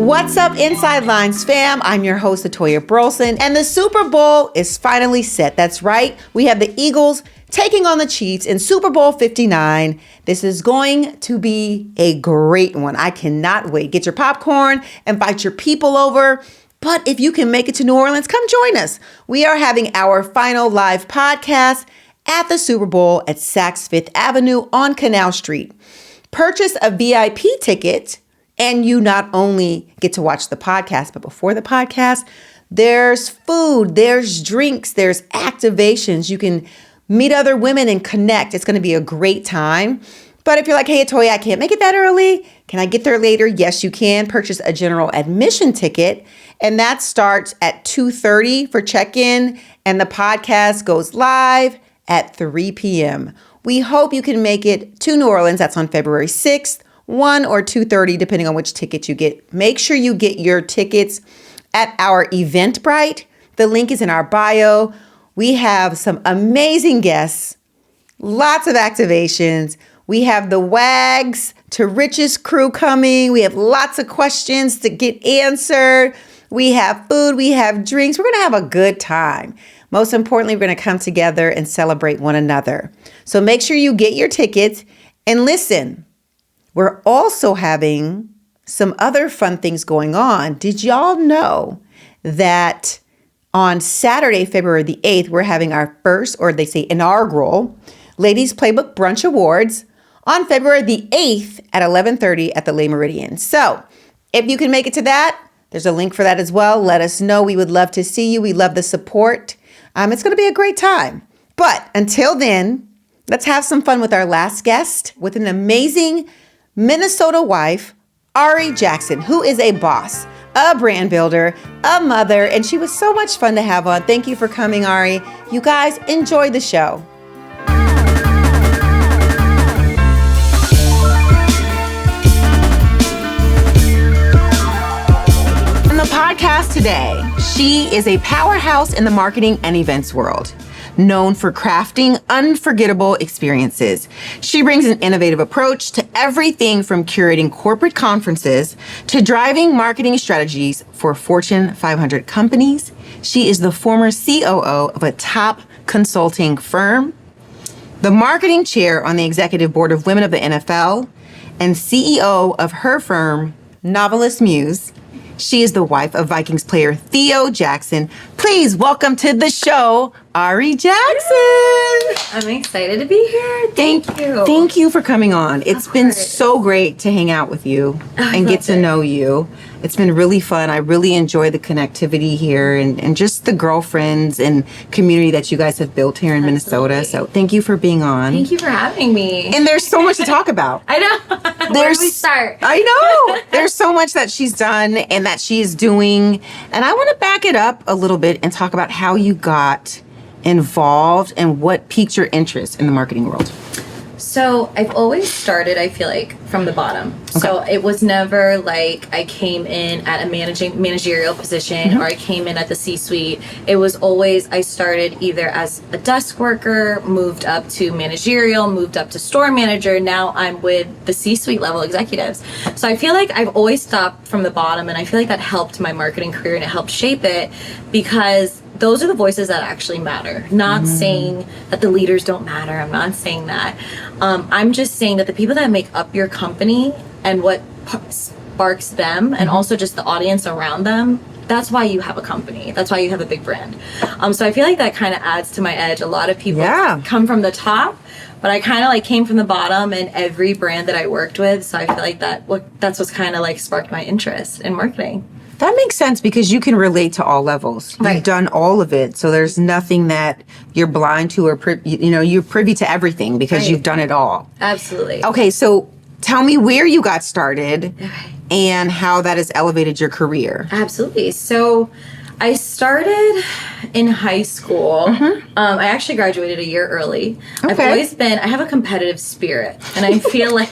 What's up, Inside Lines fam? I'm your host, Atoya Burleson, and the Super Bowl is finally set. That's right. We have the Eagles taking on the Chiefs in Super Bowl 59. This is going to be a great one. I cannot wait. Get your popcorn, invite your people over. But if you can make it to New Orleans, come join us. We are having our final live podcast at the Super Bowl at Saks Fifth Avenue on Canal Street. Purchase a VIP ticket, and you not only get to watch the podcast, but before the podcast, there's food, there's drinks, there's activations. You can meet other women and connect. It's going to be a great time. But if you're like, hey, Atoya, I can't make it that early. Can I get there later? Yes, you can. Purchase a general admission ticket, and that starts at 2:30 for check-in, and the podcast goes live at 3 p.m. We hope you can make it to New Orleans. That's on February 6th, 1 or 2:30, depending on which ticket you get. Make sure you get your tickets at our Eventbrite. The link is in our bio. We have some amazing guests, lots of activations. We have the Wags to Riches crew coming. We have lots of questions to get answered. We have food, we have drinks. We're going to have a good time. Most importantly, we're going to come together and celebrate one another. So make sure you get your tickets. And listen, we're also having some other fun things going on. Did y'all know that on Saturday, February the 8th, we're having our first, or they say inaugural, Ladies Playbook Brunch Awards on February the 8th at 11:30 at the Le Meridien. So if you can make it to that, there's a link for that as well. Let us know. We would love to see you. We love the support. It's going to be a great time. But until then, let's have some fun with our last guest, with an amazing Minnesota wife, Ari Jackson, who is a boss, a brand builder, a mother, and she was so much fun to have on. Thank you for coming, Ari. You guys enjoy the show. Podcast today. She is a powerhouse in the marketing and events world, known for crafting unforgettable experiences. She brings an innovative approach to everything from curating corporate conferences to driving marketing strategies for Fortune 500 companies. She is the former COO of a top consulting firm, the marketing chair on the executive board of Women of the NFL, and CEO of her firm, Novelist Muse. She is the wife of Vikings player Theo Jackson. Please welcome to the show, Ari Jackson. I'm excited to be here. Thank you. Thank you for coming on. It's been so great to hang out with you and get to know you. It's been really fun. I really enjoy the connectivity here and just the girlfriends and community that you guys have built here in Minnesota. So thank you for being on. Thank you for having me. And there's so much to talk about. I know. Where do we start? I know. There's so much that she's done and that she is doing. And I want to back it up a little bit and talk about how you got involved and what piqued your interest in the marketing world. So I've always started, I feel like, from the bottom. Okay. So it was never like I came in at a managerial position or I came in at the C-suite. It was always I started either as a desk worker, moved up to managerial, moved up to store manager. Now I'm with the C-suite level executives. So I feel like I've always stopped from the bottom, and I feel like that helped my marketing career and it helped shape it, because those are the voices that actually matter. Not saying that the leaders don't matter. I'm not saying that. I'm just saying that the people that make up your company and what sparks them, and also just the audience around them, that's why you have a company. That's why you have a big brand. So I feel like that kind of adds to my edge. A lot of people come from the top, but I kind of like came from the bottom in every brand that I worked with. So I feel like that's what's kind of like sparked my interest in marketing. That makes sense because you can relate to all levels. Right. You've done all of it. So there's nothing that you're blind to or, you're privy to everything because you've done it all. Absolutely. Okay, so tell me where you got started and how that has elevated your career. Absolutely. So I started in high school. I actually graduated a year early. Okay. I have a competitive spirit, and I feel like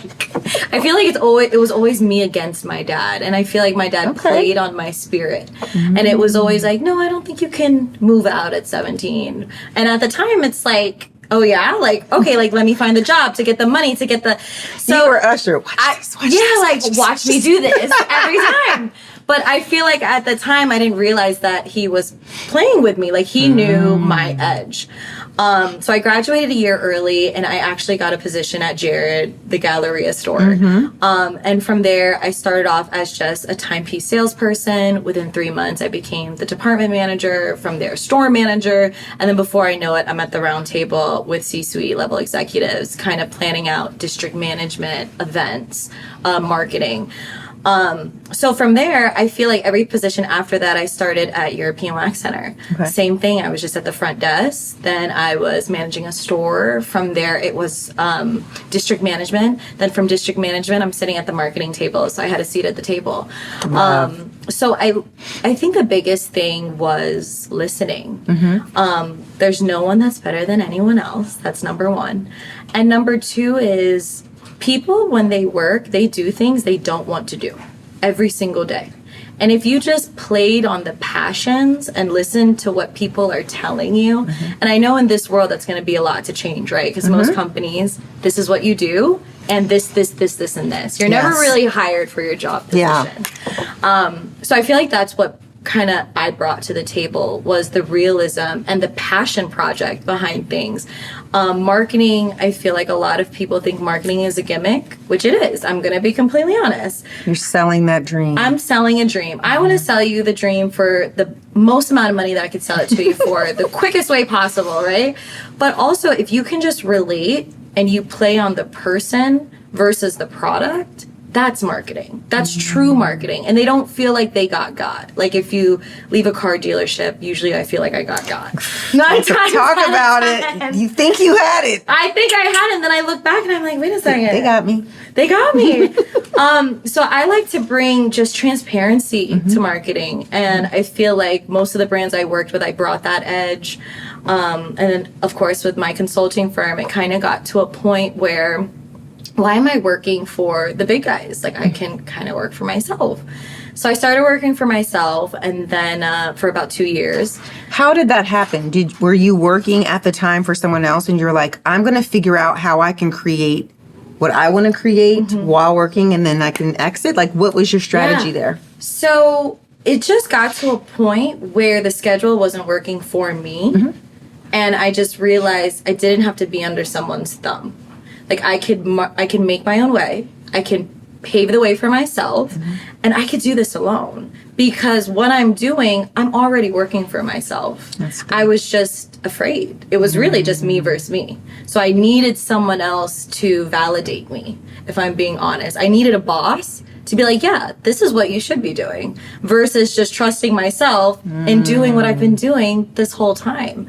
it was always me against my dad, and I feel like my dad played on my spirit, and it was always like, no, I don't think you can move out at 17. And at the time, it's like, oh yeah, like okay, like let me find the job to get the money to get the. So you were Usher. Watch this. Watch me do this every time. But I feel like at the time I didn't realize that he was playing with me. Like he knew my edge. So I graduated a year early and I actually got a position at Jared, the Galleria store. And from there I started off as just a timepiece salesperson. Within 3 months I became the department manager, from there store manager. And then before I know it, I'm at the round table with C-suite level executives, kind of planning out district management, events, marketing. So from there, I feel like every position after that, I started at European Wax Center. Same thing. I was just at the front desk. Then I was managing a store. From there, it was district management. Then from district management, I'm sitting at the marketing table. So I had a seat at the table. So I think the biggest thing was listening. There's no one that's better than anyone else. That's number one. And number two is, people, when they work, they do things they don't want to do every single day. And if you just played on the passions and listened to what people are telling you, and I know in this world that's going to be a lot to change, right? Because most companies, this is what you do, and this, and this. You're never really hired for your job position. So I feel like that's what kind of I brought to the table, was the realism and the passion project behind things. Marketing, I feel like a lot of people think marketing is a gimmick, which it is. I'm going to be completely honest. You're selling that dream. I'm selling a dream. I want to sell you the dream for the most amount of money that I could sell it to you for, the quickest way possible, right? But also, if you can just relate and you play on the person versus the product, that's marketing. That's true marketing. And they don't feel like they got. Like if you leave a car dealership, usually I feel like I got. Talk about it. You think you had it. I think I had it. And then I look back and I'm like, wait a second. They got me. They got me. So I like to bring just transparency to marketing. And I feel like most of the brands I worked with, I brought that edge. And then, of course, with my consulting firm, it kind of got to a point where, why am I working for the big guys? Like, I can kind of work for myself. So I started working for myself, and then for about 2 years. How did that happen? Were you working at the time for someone else, and you're like, I'm going to figure out how I can create what I want to create while working, and then I can exit? Like, what was your strategy there? So it just got to a point where the schedule wasn't working for me, and I just realized I didn't have to be under someone's thumb. Like, I could make my own way. I can pave the way for myself, and I could do this alone, because what I'm doing, I'm already working for myself. I was just afraid. It was really just me versus me. So I needed someone else to validate me, if I'm being honest. I needed a boss to be like, yeah, this is what you should be doing, versus just trusting myself and doing what I've been doing this whole time.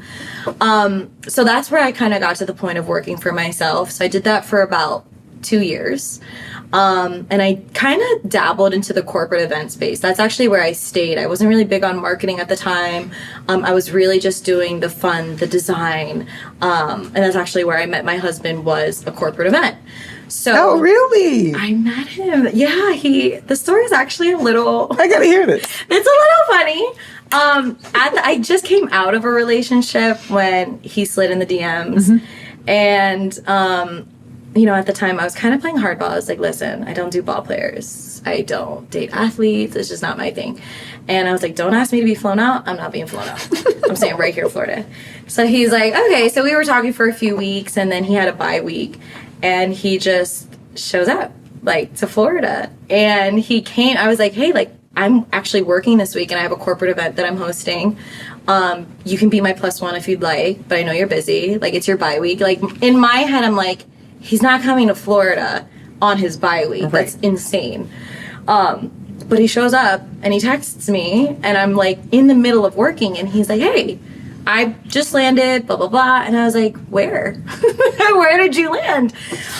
So that's where I kind of got to the point of working for myself. So I did that for about 2 years. And I kind of dabbled into the corporate event space. That's actually where I stayed. I wasn't really big on marketing at the time. I was really just doing the fun, the design. And that's actually where I met my husband, was a corporate event. So, oh, really? I met him. Yeah, the story is actually a little... I gotta hear this. It's a little funny. I just came out of a relationship when he slid in the DMs. And, at the time I was kind of playing hardball. I was like, listen, I don't do ball players. I don't date athletes. It's just not my thing. And I was like, don't ask me to be flown out. I'm not being flown out. I'm staying right here in Florida. So he's like, okay. So we were talking for a few weeks, and then he had a bye week. And he just shows up, like, to Florida. And he came. I was like, hey, like, I'm actually working this week, and I have a corporate event that I'm hosting. You can be my +1 if you'd like, but I know you're busy. Like, it's your bye week. Like, in my head, I'm like, he's not coming to Florida on his bye week. Right. That's insane. But he shows up, and he texts me, and I'm, like, in the middle of working, and he's like, hey, I just landed, blah, blah, blah. And I was like, where? Where did you land?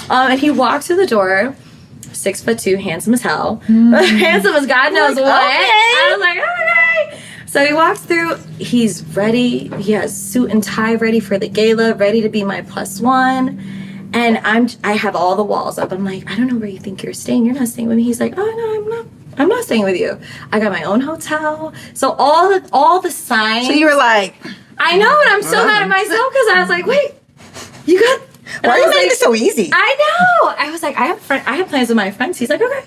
And he walks through the door, 6'2", handsome as hell. Handsome as God knows what. I was like, okay. So he walks through, he's ready. He has suit and tie ready for the gala, ready to be my +1. And I have all the walls up. I'm like, I don't know where you think you're staying. You're not staying with me. He's like, oh, no, I'm not staying with you. I got my own hotel. So all the signs. So you were like... I know, and I'm so mad at myself, because I was like, wait, you got... Why are you making it so easy? I know. I was like, I have plans with my friends. He's like, okay.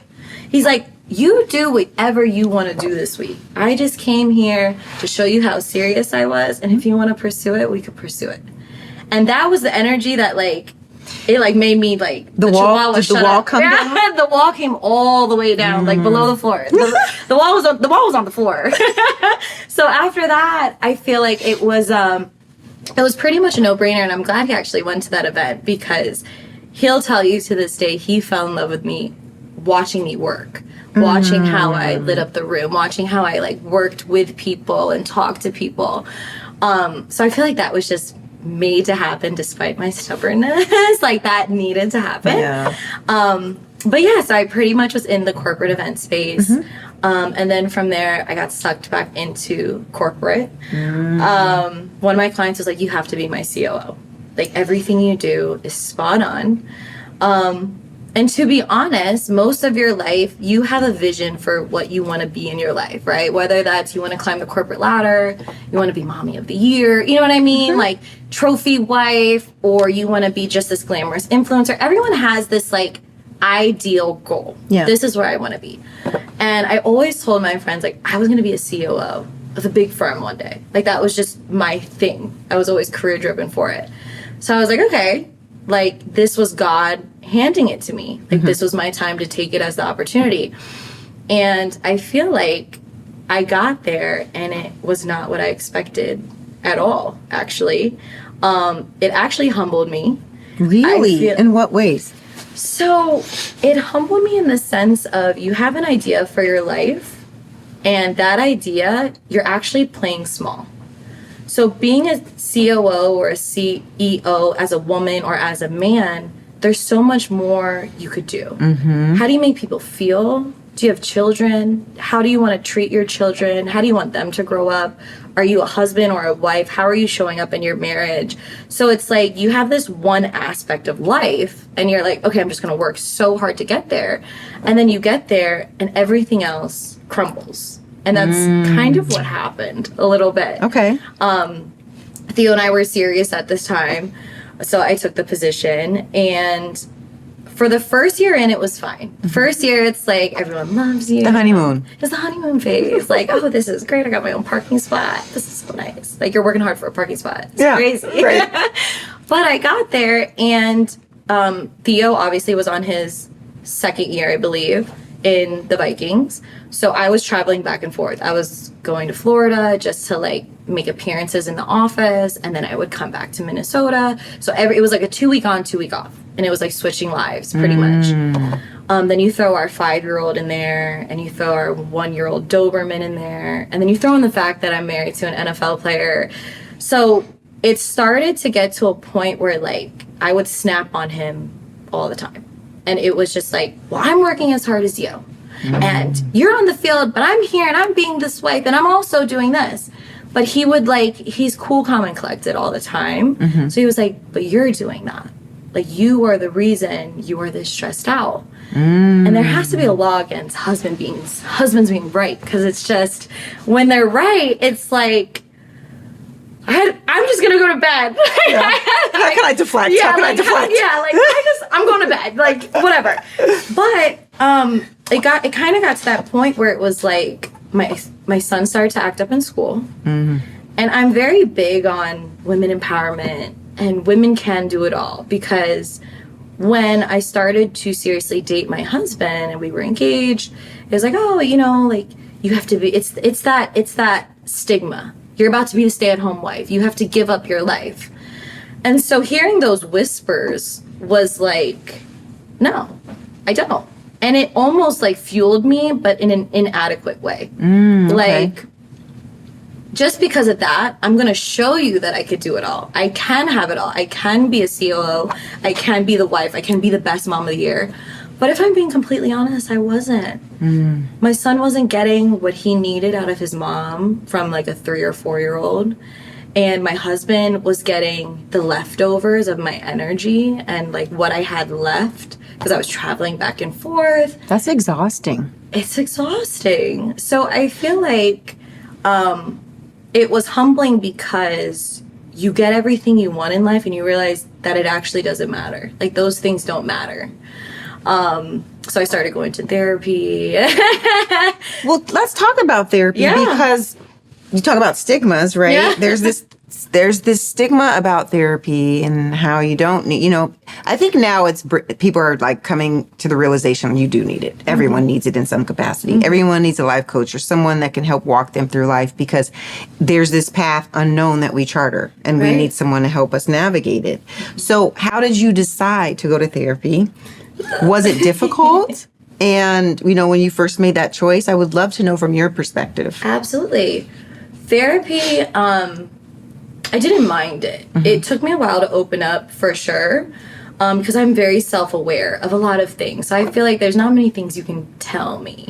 He's like, you do whatever you want to do this week. I just came here to show you how serious I was, and if you want to pursue it, we could pursue it. And that was the energy that like it like made me like the wall. Did the wall come down? The wall came all the way down, like below the floor. The wall was on the floor. So after that, I feel like it was pretty much a no-brainer, and I'm glad he actually went to that event, because he'll tell you to this day he fell in love with me watching me work, watching how I lit up the room, watching how I like worked with people and talked to people. So I feel like that was just made to happen despite my stubbornness. Like that needed to happen. Yeah. But yeah, so I pretty much was in the corporate event space. And then from there, I got sucked back into corporate. One of my clients was like, you have to be my COO. Like everything you do is spot on. And to be honest, most of your life, you have a vision for what you want to be in your life, right? Whether that's you want to climb the corporate ladder, you want to be mommy of the year, you know what I mean? Like trophy wife, or you want to be just this glamorous influencer. Everyone has this like ideal goal. Yeah. This is where I want to be. And I always told my friends, like, I was going to be a COO of a big firm one day. Like that was just my thing. I was always career driven for it. So I was like, okay, like this was God handing it to me. Like this was my time to take it as the opportunity. And I feel like I got there and it was not what I expected at all, actually. It actually humbled me. Really? In what ways? So it humbled me in the sense of you have an idea for your life, and that idea, you're actually playing small. So being a COO or a CEO as a woman or as a man, there's so much more you could do. How do you make people feel? Do you have children? How do you want to treat your children? How do you want them to grow up? Are you a husband or a wife? How are you showing up in your marriage? So it's like you have this one aspect of life and you're like, okay, I'm just going to work so hard to get there. And then you get there and everything else crumbles. And that's kind of what happened a little bit. Okay. Theo and I were serious at this time. So I took the position, and for the first year in, it was fine. The first year, it's like everyone loves you. The honeymoon. It's the honeymoon phase. Like, oh, this is great. I got my own parking spot. This is so nice. Like, you're working hard for a parking spot. It's crazy. Right. But I got there, and Theo obviously was on his second year, I believe, in the Vikings. So I was traveling back and forth. I was going to Florida just to like make appearances in the office, and then I would come back to Minnesota. So it was like a 2 week on, 2 week off, and it was like switching lives pretty much. Then you throw our 5-year-old in there, and you throw our 1-year-old Doberman in there, and then you throw in the fact that I'm married to an NFL player. So it started to get to a point where like I would snap on him all the time. And it was just like, well, I'm working as hard as you. And you're on the field, but I'm here and I'm being this wife and I'm also doing this. But he would like, he's cool, calm, and collected all the time. So he was like, but you're doing that. Like you are the reason you are this stressed out. And there has to be a law against husbands being right. Because it's just, when they're right, it's like, I'm just gonna go to bed. How can I deflect? How can I deflect? I'm going to bed. Like whatever. But it kind of got to that point where it was like my son started to act up in school, and I'm very big on women empowerment and women can do it all, because when I started to seriously date my husband and we were engaged, it was like, oh, you know, like you have to be. It's that stigma. You're about to be a stay-at-home wife. You have to give up your life. And so hearing those whispers was like, no, I don't. And it almost like fueled me, but in an inadequate way. Like, just because of that, I'm going to show you that I could do it all. I can have it all. I can be a COO. I can be the wife. I can be the best mom of the year. But if I'm being completely honest, I wasn't. My son wasn't getting what he needed out of his mom from like a 3 or 4-year-old. And my husband was getting the leftovers of my energy and like what I had left because I was traveling back and forth. That's exhausting. It's exhausting. So I feel like it was humbling because you get everything you want in life and you realize that it actually doesn't matter. Like those things don't matter. So I started going to therapy. Well, let's talk about therapy because you talk about stigmas, right? Yeah. There's this stigma about therapy and how you don't need, I think now people are like coming to the realization you do need it. Everyone needs it in some capacity. Everyone needs a life coach or someone that can help walk them through life because there's this path unknown that we charter and we need someone to help us navigate it. So how did you decide to go to therapy? Was it difficult? And, when you first made that choice, I would love to know from your perspective. Absolutely. Therapy, I didn't mind it. It took me a while to open up, for sure, because I'm very self-aware of a lot of things. So I feel like there's not many things you can tell me.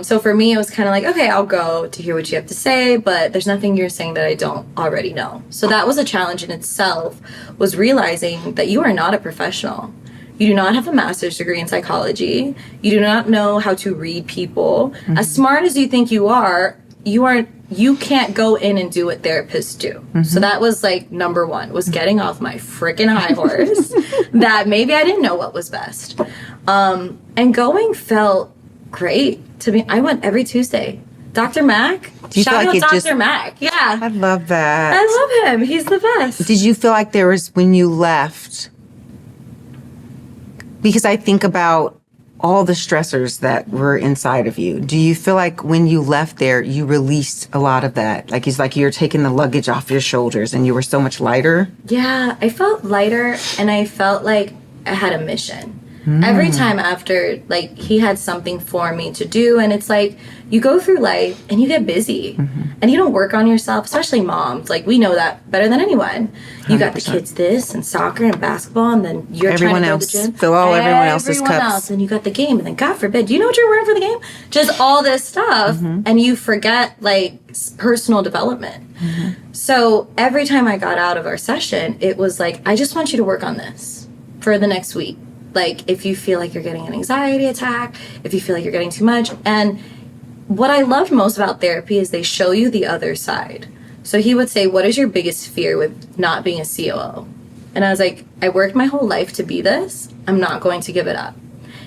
So for me, it was kind of like, okay, I'll go to hear what you have to say, but there's nothing you're saying that I don't already know. So that was a challenge in itself, was realizing that you are not a professional. You do not have a master's degree in psychology. You do not know how to read people. As smart as you think you are, you can't go in and do what therapists do. So that was like number one, was getting off my freaking high horse that maybe I didn't know what was best. And going felt great to me. I went every Tuesday. Dr. Mac, shout out Dr. Mac. Yeah. I love that. I love him. He's the best. Did you feel like there was, when you left, because I think about all the stressors that were inside of you. Do you feel like when you left there, you released a lot of that? Like it's like you're taking the luggage off your shoulders and you were so much lighter? Yeah, I felt lighter and I felt like I had a mission. Every time after, like, he had something for me to do, and it's like, you go through life and you get busy and you don't work on yourself, especially moms. Like, we know that better than anyone. You got the kids this and soccer and basketball, and then you're trying to go to the gym. Fill all everyone else's cups. Else, and you got the game, and then God forbid, do you know what you're wearing for the game? Just all this stuff, and you forget, like, personal development. So every time I got out of our session, it was like, I just want you to work on this for the next week. Like, if you feel like you're getting an anxiety attack, if you feel like you're getting too much. And what I loved most about therapy is they show you the other side. So he would say, what is your biggest fear with not being a COO? And I was like, I worked my whole life to be this. I'm not going to give it up.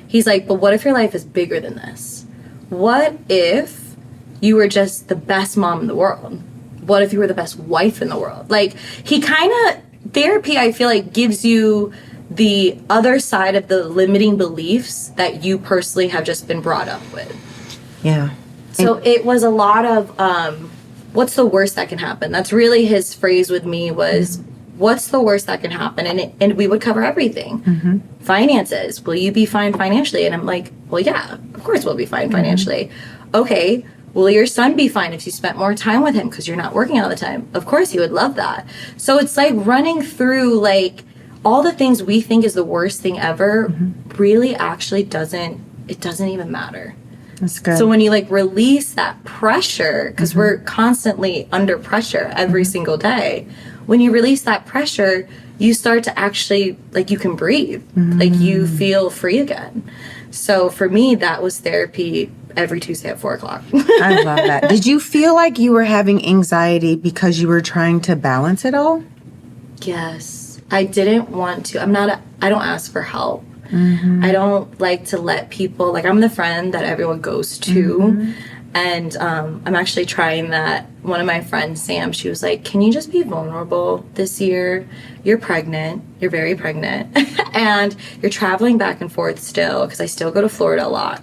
He's like, but what if your life is bigger than this? What if you were just the best mom in the world? What if you were the best wife in the world? Like, he kind of, therapy, I feel like, gives you the other side of the limiting beliefs that you personally have just been brought up with. Yeah. So it was a lot of, what's the worst that can happen? That's really his phrase with me was, what's the worst that can happen? And we would cover everything. Finances. Will you be fine financially? And I'm like, well, yeah, of course we'll be fine financially. Okay. Will your son be fine if you spent more time with him because you're not working all the time? Of course he would love that. So it's like running through, like, all the things we think is the worst thing ever really actually doesn't even matter. That's good. So when you, like, release that pressure, because we're constantly under pressure every single day, when you release that pressure, you start to actually, like, you can breathe. Like, you feel free again. So for me, that was therapy every Tuesday at 4 o'clock. I love that. Did you feel like you were having anxiety because you were trying to balance it all? Yes. I didn't want to. I don't ask for help. I don't like to let people, like, I'm the friend that everyone goes to. And I'm actually trying that. One of my friends, Sam, she was like, can you just be vulnerable this year? You're pregnant. You're very pregnant. And you're traveling back and forth still, because I still go to Florida a lot.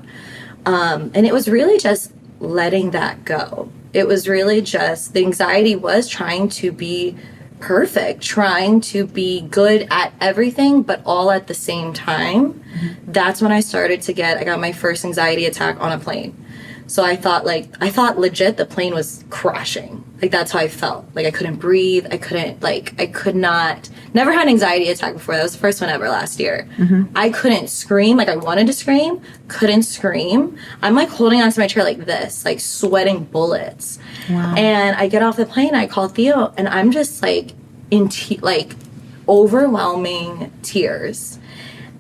And it was really just letting that go. It was really just, the anxiety was trying to be perfect, trying to be good at everything, but all at the same time. That's when I got my first anxiety attack on a plane. So I thought legit the plane was crashing. Like, that's how I felt. Like, I couldn't breathe. I could not, never had an anxiety attack before. That was the first one ever last year. I couldn't scream. Like, I wanted to scream, couldn't scream. I'm, like, holding onto my chair like this, like, sweating bullets. Wow. And I get off the plane, I call Theo, and I'm just, like, like, overwhelming tears.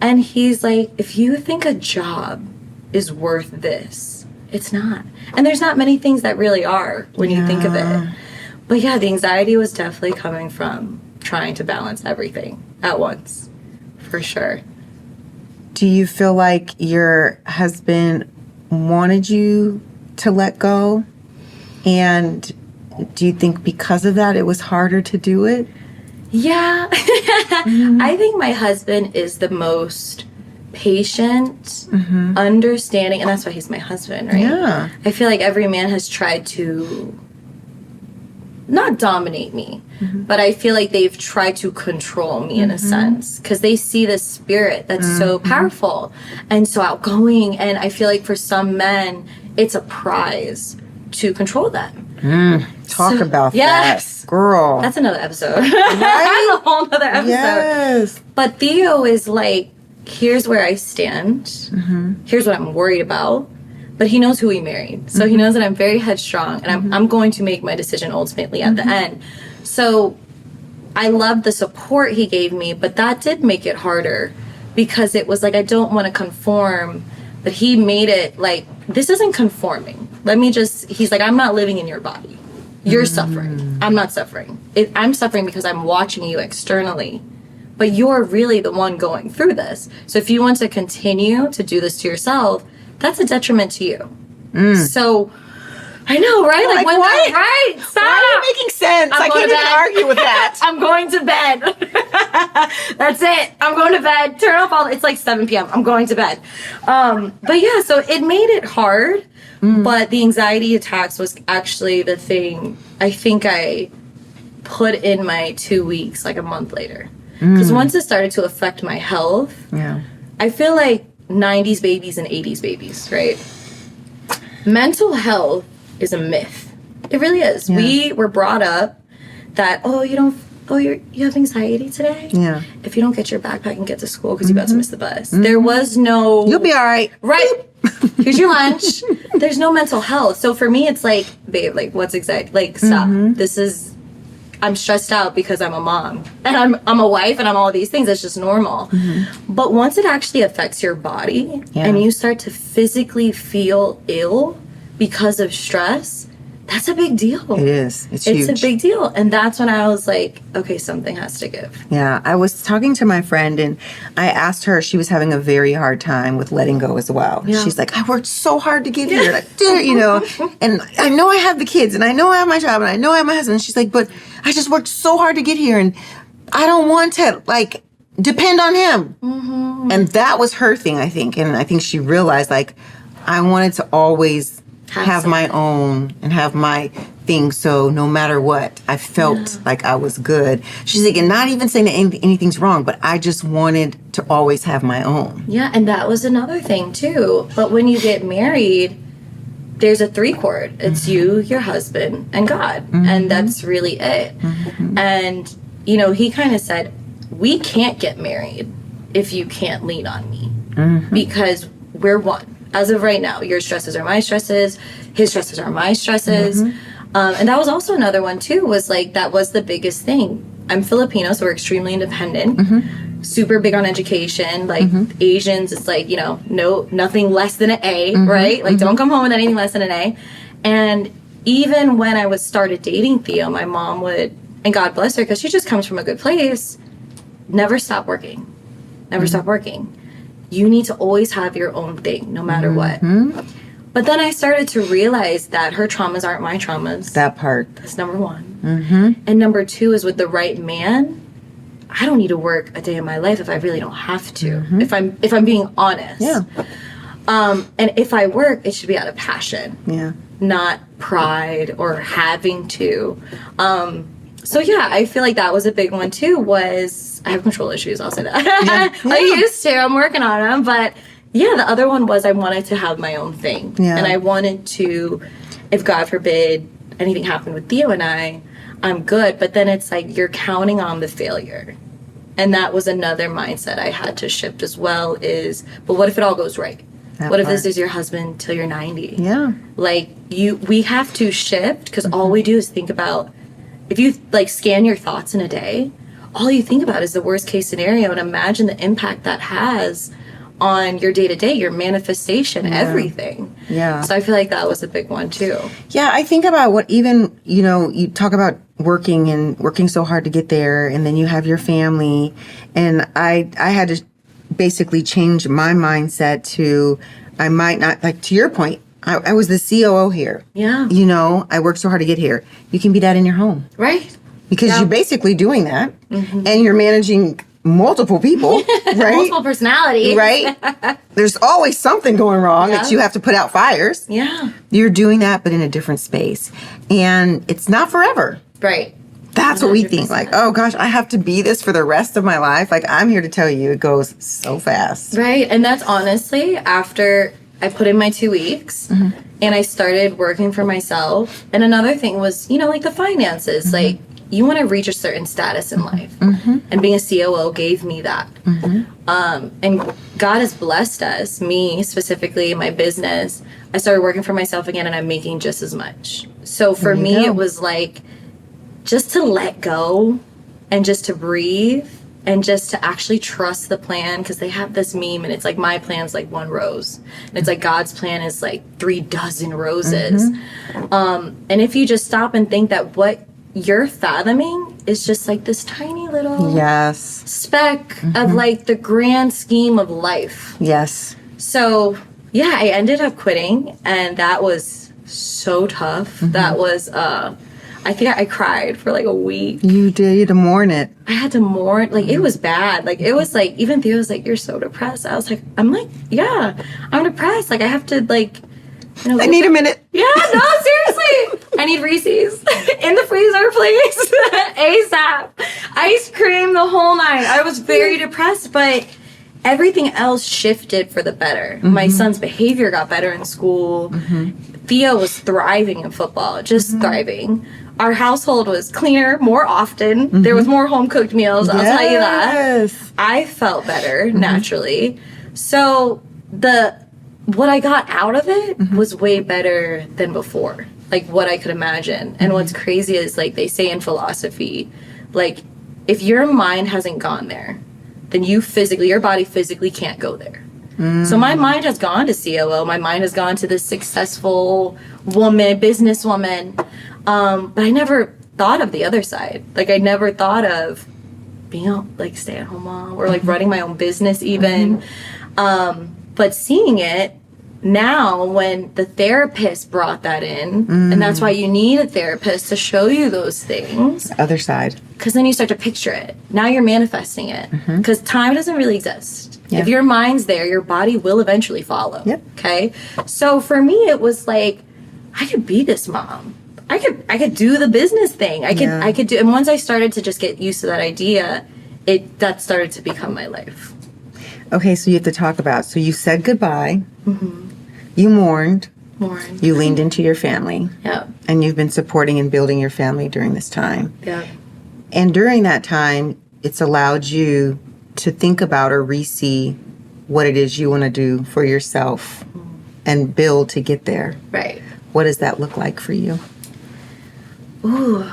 And he's like, if you think a job is worth this, it's not. And there's not many things that really are when you think of it. But yeah, the anxiety was definitely coming from trying to balance everything at once, for sure. Do you feel like your husband wanted you to let go? And do you think because of that it was harder to do it? Yeah. I think my husband is the most patient, understanding, and that's why he's my husband, right? Yeah. I feel like every man has tried to not dominate me, but I feel like they've tried to control me in a sense because they see this spirit that's so powerful and so outgoing. And I feel like for some men, it's a prize to control them. Talk about yes. that, girl. That's another episode. Right? That's a whole other episode. Yes. But Theo is like, here's where I stand. Here's what I'm worried about. But he knows who he married. So he knows that I'm very headstrong and I'm going to make my decision ultimately at the end. So I loved the support he gave me, but that did make it harder because it was like, I don't want to conform. But he made it like, this isn't conforming. He's like, I'm not living in your body. You're suffering. I'm not suffering. I'm suffering because I'm watching you externally. But you're really the one going through this. So if you want to continue to do this to yourself, that's a detriment to you. So, I know, right? Like when what? Right? Stop. Why are you making sense? I can't even argue with that. I'm going to bed. That's it. I'm going to bed. Turn off all. It's like 7 p.m. I'm going to bed. But yeah, so it made it hard. But the anxiety attacks was actually the thing I think I put in my 2 weeks, like a month later. Because once it started to affect my health, I feel like 90s babies and 80s babies, right? Mental health is a myth. It really is. Yeah. We were brought up that, you have anxiety today? Yeah. If you don't get your backpack and get to school because you about to miss the bus. There was no... You'll be all right. Right. Here's your lunch. There's no mental health. So for me, it's like, babe, like, what's anxiety? Like, stop. I'm stressed out because I'm a mom and I'm a wife and I'm all these things. That's just normal. But once it actually affects your body and you start to physically feel ill because of stress, that's a big deal. It is. It's huge. It's a big deal. And that's when I was like, okay, something has to give. Yeah. I was talking to my friend and I asked her, she was having a very hard time with letting go as well. Yeah. She's like, I worked so hard to get here. And I did it, and I know I have the kids and I know I have my job and I know I have my husband. She's like, but I just worked so hard to get here and I don't want to depend on him. And that was her thing, I think. And I think she realized I wanted to always have my own and have my thing. So no matter what, I felt like I was good. She's like, and not even saying that anything's wrong, but I just wanted to always have my own. Yeah, and that was another thing too. But when you get married, there's a 3-chord. It's you, your husband, and God. And that's really it. And, he kind of said, we can't get married if you can't lean on me. Because we're one. As of right now, your stresses are my stresses, his stresses are my stresses. And that was also another one too, was that was the biggest thing. I'm Filipino, so we're extremely independent, super big on education. Asians, it's no, nothing less than an A, right? Don't come home with anything less than an A. And even when I started dating Theo, my mom would, and God bless her, because she just comes from a good place, never stop working. Never stop working. You need to always have your own thing, no matter what. But then I started to realize that her traumas aren't my traumas. That part. That's number one. And number two is with the right man, I don't need to work a day in my life if I really don't have to. If I'm being honest. Yeah. And if I work, it should be out of passion. Yeah. Not pride or having to. So yeah, I feel like that was a big one too, was I have control issues, I'll say that. Yeah. I used to, I'm working on them, but yeah, the other one was I wanted to have my own thing. Yeah. And I wanted to, if God forbid anything happened with Theo and I'm good, but then it's you're counting on the failure. And that was another mindset I had to shift as well is, but what if it all goes right? What if this is your husband till you're 90? Yeah. We have to shift because all we do is think about, if you scan your thoughts in a day, all you think about is the worst case scenario and imagine the impact that has on your day-to-day, your manifestation, everything. Yeah. So I feel like that was a big one too. Yeah, I think about what even, you talk about working so hard to get there and then you have your family and I had to basically changed my mindset to, I might not, like to your point, I was the COO here. Yeah. You know, I worked so hard to get here. You can be that in your home. Right. Because you're basically doing that. And you're managing multiple people, right? Multiple personalities. Right? There's always something going wrong that you have to put out fires. Yeah. You're doing that, but in a different space. And it's not forever. Right. That's what we think. 100%. Like, oh gosh, I have to be this for the rest of my life. Like, I'm here to tell you, it goes so fast. Right. And that's honestly after I put in my 2 weeks and I started working for myself. And another thing was, you know, like the finances. Like, you want to reach a certain status in life. And being a COO gave me that. And God has blessed us, me specifically, my business. I started working for myself again and I'm making just as much. So for me, it was like just to let go and just to breathe and just to actually trust the plan, because they have this meme and it's like my plan's like one rose and it's like God's plan is like 36 roses. And if you just stop and think that what you're fathoming is just like this tiny little speck of like the grand scheme of life. Yes. So yeah, I ended up quitting and that was so tough. That was I think I cried for like a week. You did. You had to mourn it. I had to mourn. Like, it was bad. Like, it was like, even Theo was like, you're so depressed. I was like, yeah, I'm depressed. Like, I have to, like, you know. I need a minute. Yeah, no, seriously. I need Reese's in the freezer, please. ASAP. Ice cream the whole night. I was very depressed, but everything else shifted for the better. My son's behavior got better in school. Theo was thriving in football, just thriving. Our household was cleaner more often. There was more home cooked meals, I'll tell you that. I felt better naturally. So what I got out of it was way better than before. Like what I could imagine. And what's crazy is, like they say in philosophy, like if your mind hasn't gone there, then your body physically can't go there. So my mind has gone to COO. My mind has gone to this successful woman, businesswoman. But I never thought of the other side. Like I never thought of being a like stay-at-home mom or like running my own business even. But seeing it now when the therapist brought that in, and that's why you need a therapist to show you those things. Other side. Because then you start to picture it. Now you're manifesting it. Because time doesn't really exist. Yeah. If your mind's there, your body will eventually follow. Yep. Okay? So for me, it was like, I could be this mom. I could do the business thing. I could do, and once I started to just get used to that idea, that started to become my life. Okay, so you have to talk about, so you said goodbye. You mourned. You leaned into your family. Yeah. And you've been supporting and building your family during this time. Yeah. And during that time, it's allowed you to think about or re-see what it is you want to do for yourself and build to get there. Right. What does that look like for you? Ooh.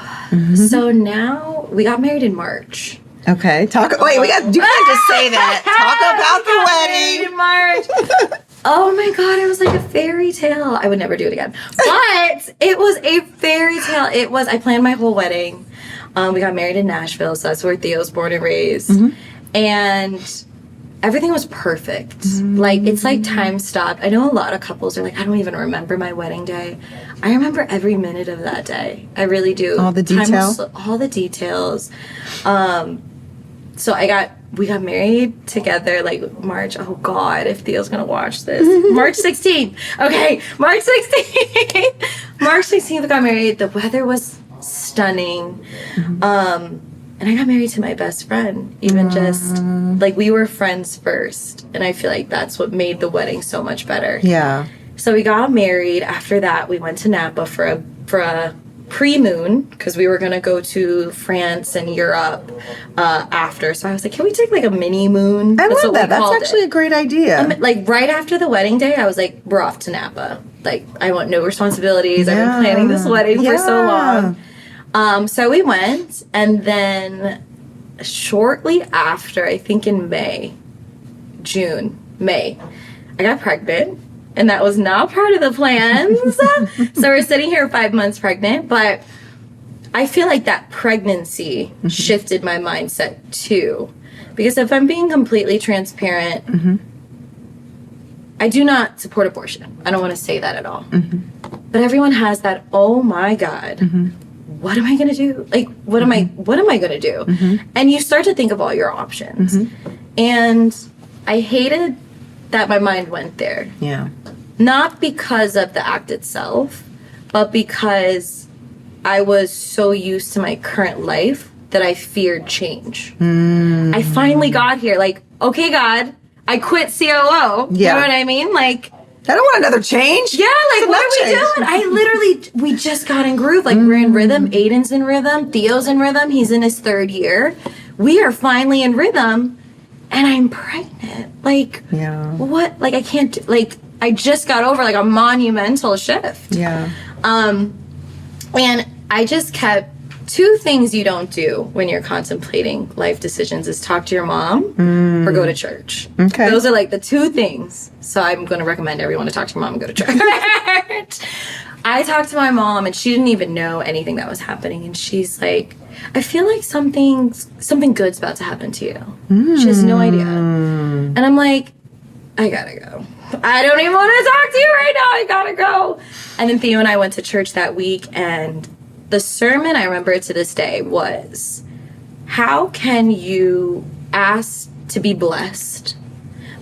So now we got married in March. Okay. You can't just say that. Talk about the wedding. In March. Oh my God, it was like a fairy tale. I would never do it again. But it was a fairy tale. I planned my whole wedding. We got married in Nashville, so that's where Theo's born and raised. And everything was perfect. Like, it's like time stopped. I know a lot of couples are like, I don't even remember my wedding day. I remember every minute of that day. I really do. All the details? All the details. So we got married together like March. Oh God, if Theo's gonna watch this. March 16th. Okay, March 16th. March 16th we got married. The weather was stunning. And I got married to my best friend. Even just like we were friends first. And I feel like that's what made the wedding so much better. Yeah. So we got married. After that, we went to Napa for a pre-moon because we were going to go to France and Europe after. So I was like, can we take like a mini moon? I love that. That's actually a great idea. Like right after the wedding day, I was like, we're off to Napa. Like I want no responsibilities. I've been planning this wedding for so long. So we went, and then shortly after, I think in May, I got pregnant. And that was not part of the plans. So we're sitting here 5 months pregnant. But I feel like that pregnancy shifted my mindset too. Because if I'm being completely transparent, I do not support abortion. I don't want to say that at all. But everyone has that, oh my God, what am I going to do? Like, what am I going to do? And you start to think of all your options. And I hated that my mind went there. Yeah. Not because of the act itself, but because I was so used to my current life that I feared change. I finally got here. Like, okay, God, I quit COO. Yeah. You know what I mean? Like, I don't want another change. yeah, like, what are we doing? I literally, we just got in groove. Like, we're in rhythm. Aiden's in rhythm. Theo's in rhythm. He's in his 3rd year. We are finally in rhythm. And I'm pregnant. Like, what? Like, I can't do, like, I just got over, like, a monumental shift. Yeah. And I just kept, 2 things you don't do when you're contemplating life decisions is talk to your mom or go to church. Okay. Those are like the 2 things. So I'm going to recommend everyone to talk to your mom and go to church. I talked to my mom and she didn't even know anything that was happening. And she's like, I feel like something good's about to happen to you. She has no idea. And I'm like, I gotta go. I don't even want to talk to you right now. I gotta go. And then Theo and I went to church that week, and the sermon, I remember it to this day, was, how can you ask to be blessed,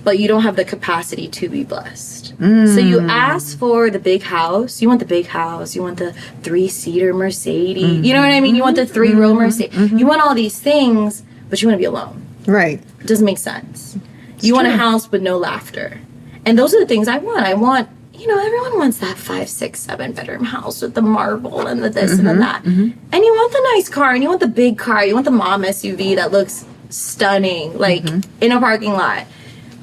but you don't have the capacity to be blessed? So you ask for the big house. You want the big house. You want the 3-seater Mercedes. You know what I mean? You want the 3-row Mercedes. You want all these things, but you want to be alone. Right. It doesn't make sense. You want a house with no laughter. And those are the things I want. I want, you know, everyone wants that 5, 6, 7 bedroom house with the marble and the this and the that. And you want the nice car, and you want the big car. You want the mom SUV that looks stunning, like in a parking lot.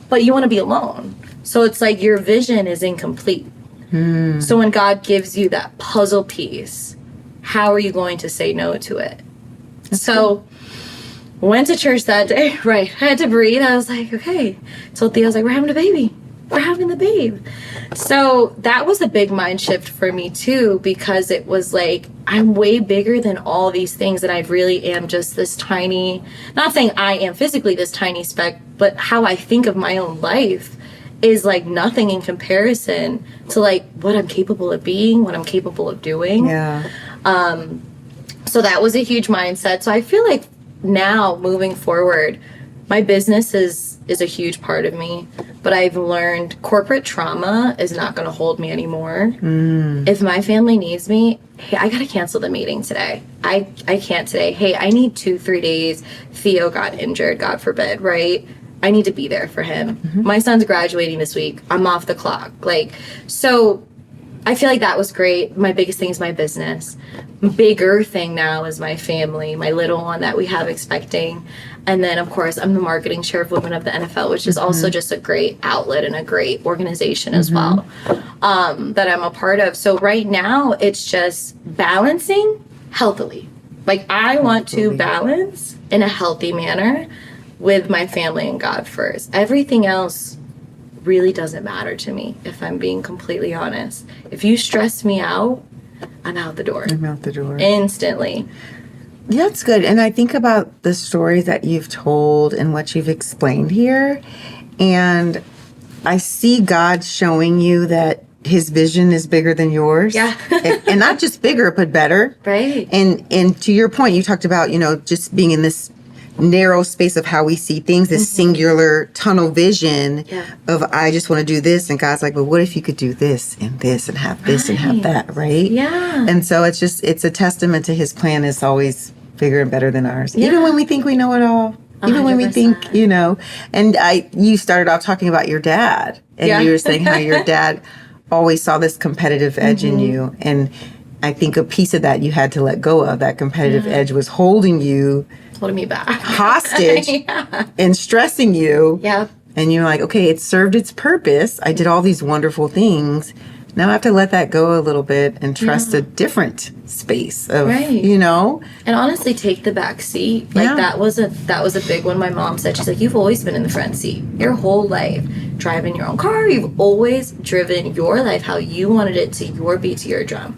But you want to be alone. So it's like your vision is incomplete. So when God gives you that puzzle piece, how are you going to say no to it? So went to church that day. Right. I had to breathe. I was like, okay. Told Theo, I was like, we're having a baby. We're having the babe. So that was a big mind shift for me too, because it was like, I'm way bigger than all these things, and I really am just this tiny, not saying I am physically this tiny speck, but how I think of my own life is like nothing in comparison to like what I'm capable of being, what I'm capable of doing. Yeah. So that was a huge mindset. So I feel like now moving forward, my business is a huge part of me, but I've learned corporate trauma is not going to hold me anymore. If my family needs me, hey, I got to cancel the meeting today. I can't today. Hey, I need 2-3 days. Theo got injured, God forbid, right? I need to be there for him. My son's graduating this week. I'm off the clock. Like, so I feel like that was great. My biggest thing is my business. Bigger thing now is my family, my little one that we have expecting. And then, of course, I'm the marketing chair of Women of the NFL, which is also just a great outlet and a great organization as well, that I'm a part of. So right now, it's just balancing healthily. Like, I want to balance in a healthy manner with my family and God first. Everything else really doesn't matter to me, if I'm being completely honest. If you stress me out, I'm out the door. I'm out the door. Instantly. Yeah, that's good. And I think about the stories that you've told and what you've explained here. And I see God showing you that his vision is bigger than yours. Yeah. and not just bigger, but better. Right. And to your point, you talked about, you know, just being in this narrow space of how we see things, this singular tunnel vision of I just want to do this, and God's like, but what if you could do this and have this and have that, right? Yeah. And so it's a testament to his plan is always bigger and better than ours. Even when we think we know it all. Even when we think, you know, and you started off talking about your dad, and you were saying how your dad always saw this competitive edge in you, and I think a piece of that you had to let go of. That competitive edge was holding me back hostage and stressing you. Yeah. And you're like, okay, it served its purpose. I did all these wonderful things. Now I have to let that go a little bit and trust a different space of, you know. And honestly, take the back seat. Like that was a big one. My mom said, she's like, you've always been in the front seat your whole life, driving your own car. You've always driven your life how you wanted it to your beat to your drum.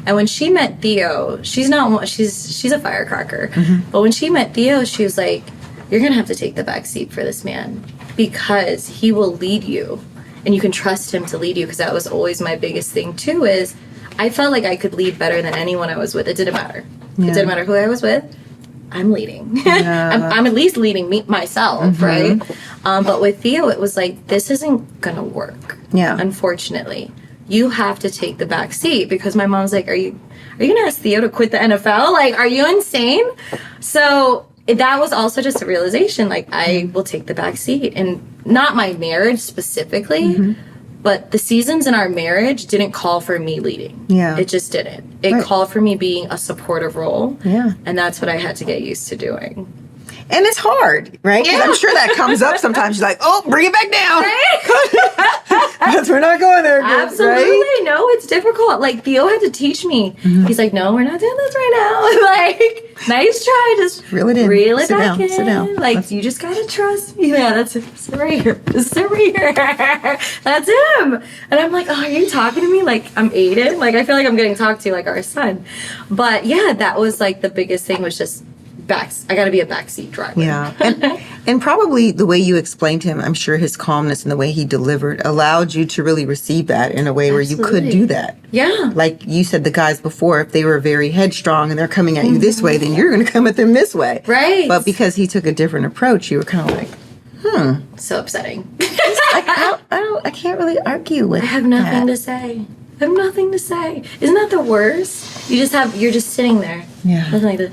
And when she met Theo, she's a firecracker. But when she met Theo, she was like, you're going to have to take the back seat for this man because he will lead you and you can trust him to lead you. Because that was always my biggest thing too, is I felt like I could lead better than anyone I was with. It didn't matter. It didn't matter who I was with. I'm leading. I'm at least leading myself, right? But with Theo, it was like, this isn't going to work. Unfortunately. You have to take the back seat, because my mom's like, are you going to ask Theo to quit the NFL? Like, are you insane? So that was also just a realization, like, I will take the back seat. And not my marriage specifically, but the seasons in our marriage didn't call for me leading. It just didn't. It called for me being a supportive role. And that's what I had to get used to doing. And it's hard, right? Yeah. I'm sure that comes up sometimes. You're like, oh, bring it back down. Right? Because we're not going there. Absolutely. Right? No, it's difficult. Like, Theo had to teach me. He's like, no, we're not doing this right now. Like, nice try. Just reel it in. Reel it back in. Sit down. Like, you just got to trust me. Yeah, that's it. Sit right here. Sit right here. That's him. And I'm like, oh, are you talking to me? Like, I'm Aiden. Like, I feel like I'm getting talked to like our son. But, yeah, that was, like, the biggest thing was just, I got to be a backseat driver. Yeah. And probably the way you explained to him, I'm sure his calmness and the way he delivered allowed you to really receive that in a way where you could do that. Yeah. Like you said, the guys before, if they were very headstrong and they're coming at you this way, then you're going to come at them this way. Right. But because he took a different approach, you were kind of like, So upsetting. Like, I can't really argue with I have nothing to say. I have nothing to say. Isn't that the worst? You're just sitting there. Yeah. Nothing like this.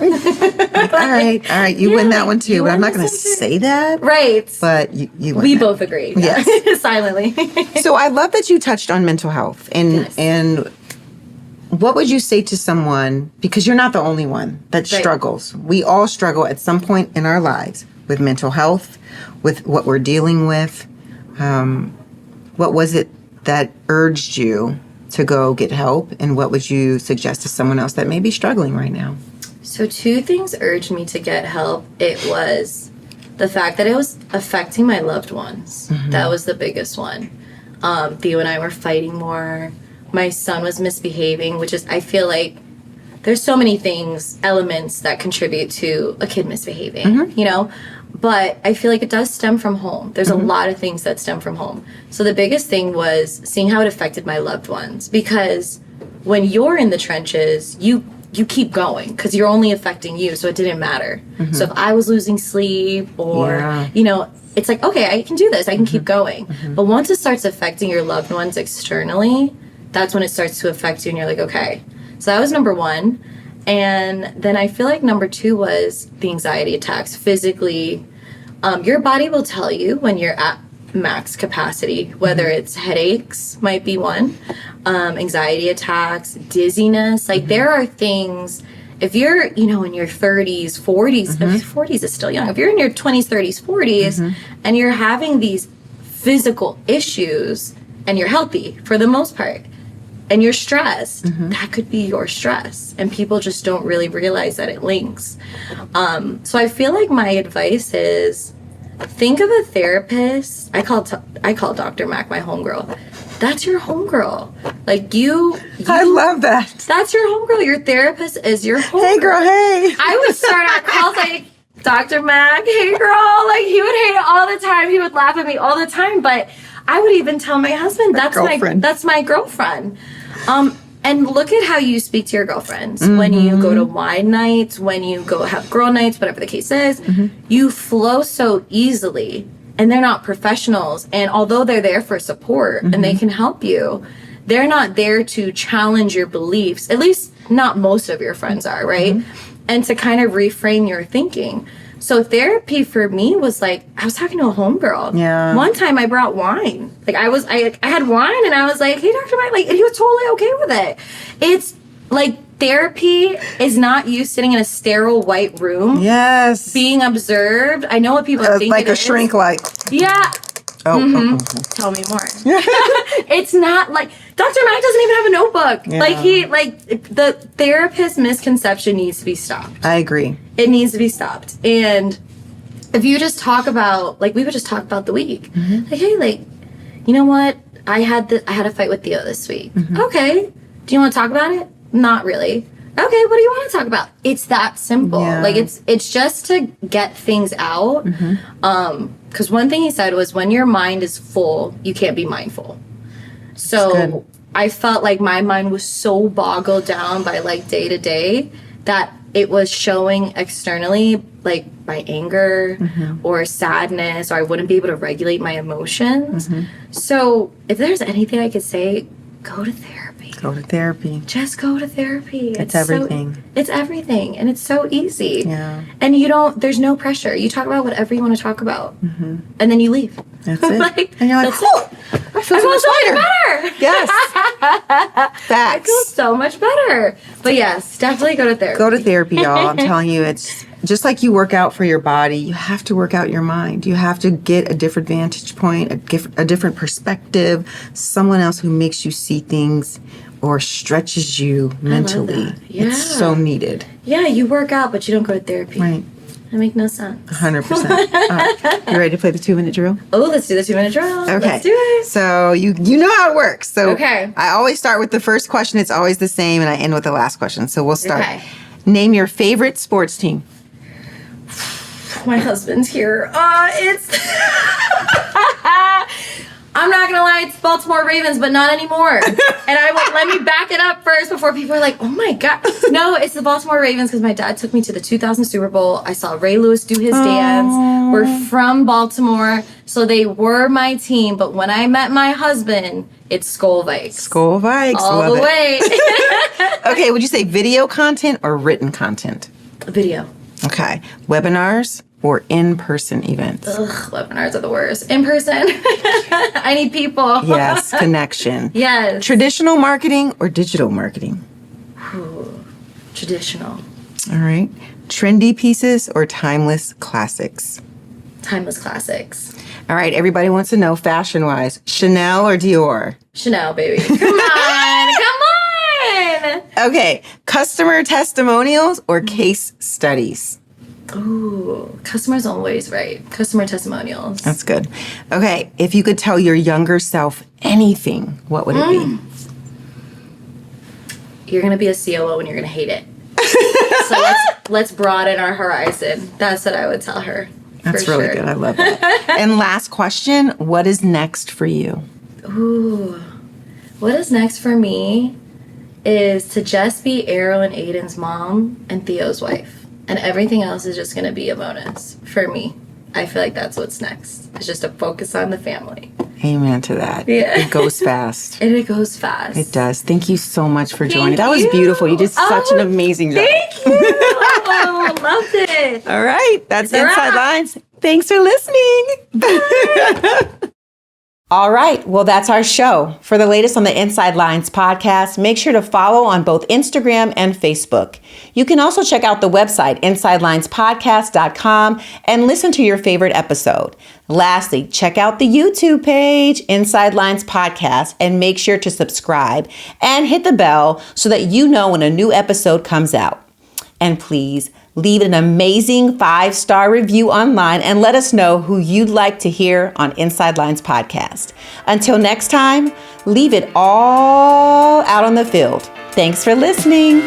Like, all right, you win that one too, but I'm not going to say that. Right. But you win We that. both agree. Yes. Silently. So I love that you touched on mental health. And what would you say to someone, because you're not the only one that struggles. We all struggle at some point in our lives with mental health, with what we're dealing with. What was it that urged you to go get help? And what would you suggest to someone else that may be struggling right now? So 2 things urged me to get help. It was the fact that it was affecting my loved ones. That was the biggest one. Theo and I were fighting more. My son was misbehaving, which is, I feel like there's so many elements that contribute to a kid misbehaving, you know? But I feel like it does stem from home. There's a lot of things that stem from home. So the biggest thing was seeing how it affected my loved ones. Because when you're in the trenches, you keep going because you're only affecting you, so it didn't matter. So if I was losing sleep or, you know, it's like, okay, I can do this. I can keep going. But once it starts affecting your loved ones externally, that's when it starts to affect you and you're like, okay. So that was number 1. And then I feel like number 2 was the anxiety attacks. Physically, your body will tell you when you're at max capacity, whether it's headaches might be one, anxiety attacks, dizziness. Like there are things, if you're, you know, in your 30s, 40s, 40s is still young. If you're in your 20s, 30s, 40s, and you're having these physical issues and you're healthy for the most part, and you're stressed, that could be your stress. And people just don't really realize that it links. So I feel like my advice is, think of a therapist. I call Dr. Mac my homegirl. That's your homegirl. Like you I love that. That's your homegirl. Your therapist is your homegirl. Hey girl, hey. I would start our calls like, Dr. Mac, hey girl. Like he would hate it all the time. He would laugh at me all the time. But I would even tell my husband, that's my girlfriend. And look at how you speak to your girlfriends when you go to wine nights, when you go have girl nights, whatever the case is. You flow so easily, and they're not professionals. And although they're there for support and they can help you, they're not there to challenge your beliefs. At least not most of your friends are, right? And to kind of reframe your thinking. So therapy for me was like, I was talking to a homegirl. Yeah. One time I brought wine. Like I had wine and I was like, hey, Dr. Mike, like, and he was totally okay with it. It's like therapy is not you sitting in a sterile white room. Yes. Being observed. I know what people think like it a is. shrink light. Yeah. Tell me more. It's not like Dr. Mike doesn't even have a notebook. Yeah. The therapist misconception needs to be stopped. I agree. It needs to be stopped. And if you just talk about, like, we would just talk about the week. Like, hey, like, you know what? I had a fight with Theo this week. Okay. Do you want to talk about it? Not really. okay, what do you want to talk about? It's that simple. Yeah. Like it's just to get things out. Because one thing he said was, when your mind is full, you can't be mindful. So I felt like my mind was so boggled down by like day to day that it was showing externally, like by anger or sadness, or I wouldn't be able to regulate my emotions. So if there's anything I could say, go to therapy. Go to therapy. Just go to therapy. It's everything. It's everything. And it's so easy. Yeah. And there's no pressure. You talk about whatever you want to talk about. And then you leave. That's it. Like, and you're like, that's oh, I feel so much better. Yes. Facts. I feel so much better. But yes, definitely go to therapy. Go to therapy, y'all. I'm telling you, it's just like you work out for your body. You have to work out your mind. You have to get a different vantage point, a different perspective, someone else who makes you see things or stretches you mentally. Yeah. It's so needed. Yeah, you work out, but you don't go to therapy. Right. That makes no sense. 100%. All right. You ready to play the 2-minute drill? Oh, let's do the 2-minute drill. Okay. Let's do it. So you know how it works. So Okay. I always start with the first question. It's always the same, and I end with the last question. So we'll start. Okay. Name your favorite sports team. My husband's here. It's... I'm not gonna lie, it's Baltimore Ravens, but not anymore. And let me back it up first before people are like, oh my God. No, it's the Baltimore Ravens because my dad took me to the 2000 Super Bowl. I saw Ray Lewis do his dance. We're from Baltimore, so they were my team. But when I met my husband, it's Skull Vikes. Skull Vikes. All Love the it. way. Okay, would you say video content or written content? Video. Okay. Webinars or in-person events? Ugh, webinars are the worst. In person, I need people. Yes, connection. Yes. Traditional marketing or digital marketing? Ooh, traditional. All right. Trendy pieces or timeless classics? Timeless classics. All right, everybody wants to know fashion-wise, Chanel or Dior? Chanel, baby. Come on. Come on. Okay, customer testimonials or case studies? Ooh, customer's always right. Customer testimonials. That's good. Okay, if you could tell your younger self anything, what would it be? You're going to be a COO and you're going to hate it. So let's broaden our horizon. That's what I would tell her. That's for really sure. good. I love that. And last question, what is next for you? Ooh. What is next for me is to just be Arrow and Aiden's mom and Theo's wife. And everything else is just going to be a bonus for me. I feel like that's what's next. It's just to focus on the family. Amen to that. Yeah. It goes fast. And it goes fast. It does. Thank you so much for joining. Thank That was you. beautiful. You did such an amazing job. Thank you. Oh, loved it. All right. That's It's a Inside wrap. Lines. Thanks for listening. All right. Well, that's our show. For the latest on the Inside Lines podcast, make sure to follow on both Instagram and Facebook. You can also check out the website, InsideLinesPodcast.com, and listen to your favorite episode. Lastly, check out the YouTube page, Inside Lines Podcast, and make sure to subscribe and hit the bell so that you know when a new episode comes out. And please, leave an amazing 5-star review online and let us know who you'd like to hear on Inside Lines Podcast. Until next time, leave it all out on the field. Thanks for listening.